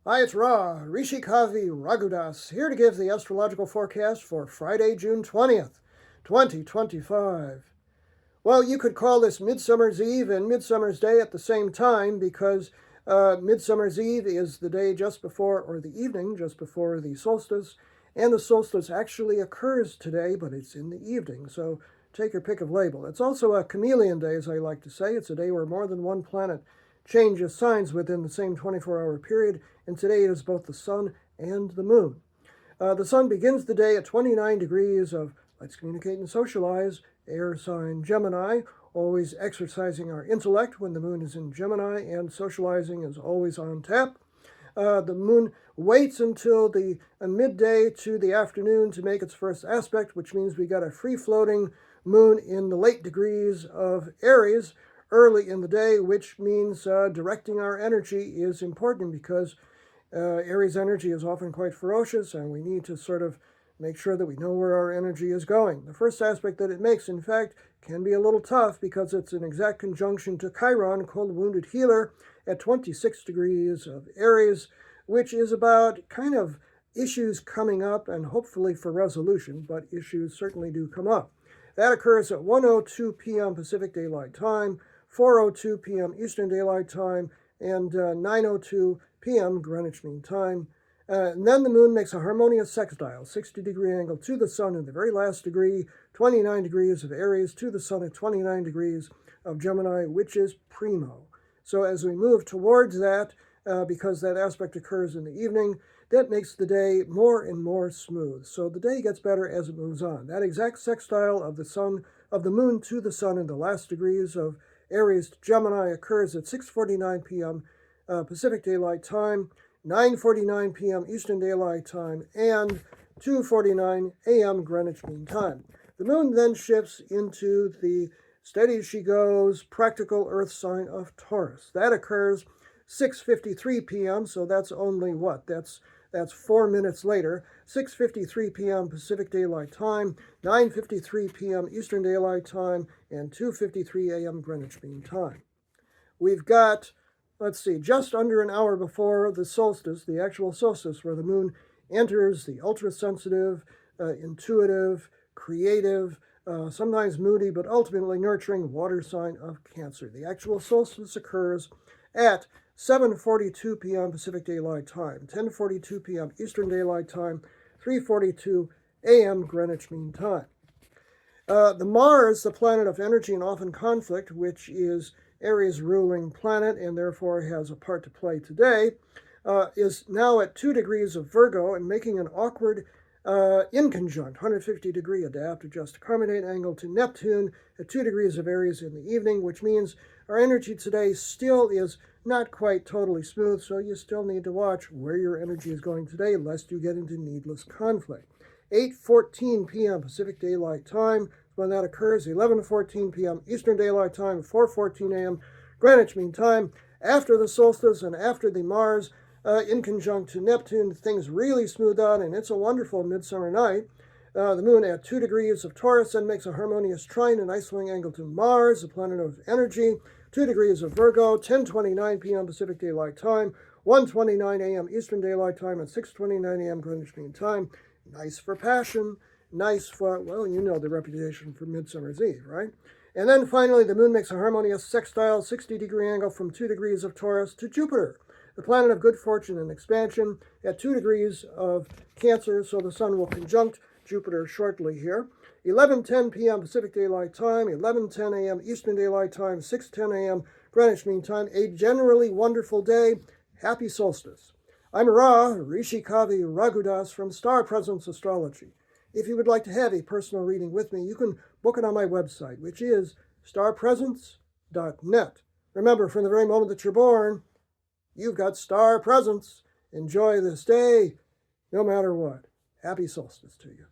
Hi, it's Rishi Kavi Raghudas, here to give the astrological forecast for Friday, June 20th, 2025. Well, you could call this Midsummer's Eve and Midsummer's Day at the same time because Midsummer's Eve is the day just before, or the evening just before the solstice, and the solstice actually occurs today, but it's in the evening, so take your pick of label. It's also a chameleon day, as I like to say. It's a day where more than one planet changes signs within the same 24-hour period, and today it is both the sun and the moon. The sun begins the day at 29 degrees of let's communicate and socialize, air sign Gemini, always exercising our intellect when the moon is in Gemini, and socializing is always on tap. The moon waits until the midday to the afternoon to make its first aspect, which means we got a free-floating moon in the late degrees of Aries early in the day, which means directing our energy is important because Aries energy is often quite ferocious, and we need to sort of make sure that we know where our energy is going. The first aspect that it makes, in fact, can be a little tough because it's an exact conjunction to Chiron, called the wounded healer, at 26 degrees of Aries, which is about kind of issues coming up and hopefully for resolution, but issues certainly do come up. That occurs at 1:02 p.m. Pacific Daylight Time, 4:02 p.m. Eastern Daylight Time, and 9:02 p.m. Greenwich Mean Time. And then the moon makes a harmonious sextile, 60-degree angle to the sun in the very last degree, 29 degrees of Aries to the sun at 29 degrees of Gemini, which is primo. So as we move towards that, because that aspect occurs in the evening, that makes the day more and more smooth. So the day gets better as it moves on. That exact sextile of the moon to the sun in the last degrees of Aries to Gemini occurs at 6:49 p.m. Pacific Daylight Time, 9:49 p.m. Eastern Daylight Time, and 2:49 a.m. Greenwich Mean Time. The moon then shifts into the steady as she goes practical earth sign of Taurus. That occurs 6:53 p.m., so that's only what? That's 4 minutes later, 6:53 p.m. Pacific Daylight Time, 9:53 p.m. Eastern Daylight Time, and 2:53 a.m. Greenwich Mean Time. We've got, let's see, just under an hour before the solstice, the actual solstice, where the moon enters the ultra-sensitive, intuitive, creative, sometimes moody, but ultimately nurturing water sign of Cancer. The actual solstice occurs at 7:42 p.m. Pacific Daylight Time, 10:42 p.m. Eastern Daylight Time, 3:42 a.m. Greenwich Mean Time. The Mars, the planet of energy and often conflict, which is Aries' ruling planet and therefore has a part to play today, is now at 2 degrees of Virgo and making an awkward inconjunct, 150-degree adapt, adjust, accommodate angle to Neptune at 2 degrees of Aries in the evening, which means our energy today still is not quite totally smooth, so you still need to watch where your energy is going today, lest you get into needless conflict. 8:14 p.m. Pacific Daylight Time, when that occurs, 11:14 p.m. Eastern Daylight Time, 4:14 a.m. Greenwich Mean Time. After the solstice and after the Mars in conjunct to Neptune, things really smooth out, and it's a wonderful midsummer night. The moon at 2 degrees of Taurus then makes a harmonious trine, an isolating angle to Mars, the planet of energy, 2 degrees of Virgo, 10:29 p.m. Pacific Daylight Time, 1:29 a.m. Eastern Daylight Time, and 6:29 a.m. Greenwich Mean Time. Nice for passion, nice for, well, you know the reputation for Midsummer's Eve, right? And then finally, the moon makes a harmonious sextile, 60-degree angle from 2 degrees of Taurus to Jupiter, the planet of good fortune and expansion, at 2 degrees of Cancer, so the sun will conjunct Jupiter shortly here. 11:10 p.m. Pacific Daylight Time, 11:10 a.m. Eastern Daylight Time, 6:10 a.m. Greenwich Mean Time. A generally wonderful day. Happy solstice. I'm Rishi Kavi Raghudas from Star Presence Astrology. If you would like to have a personal reading with me, you can book it on my website, which is starpresence.net. Remember, from the very moment that you're born, you've got star presence. Enjoy this day, no matter what. Happy solstice to you.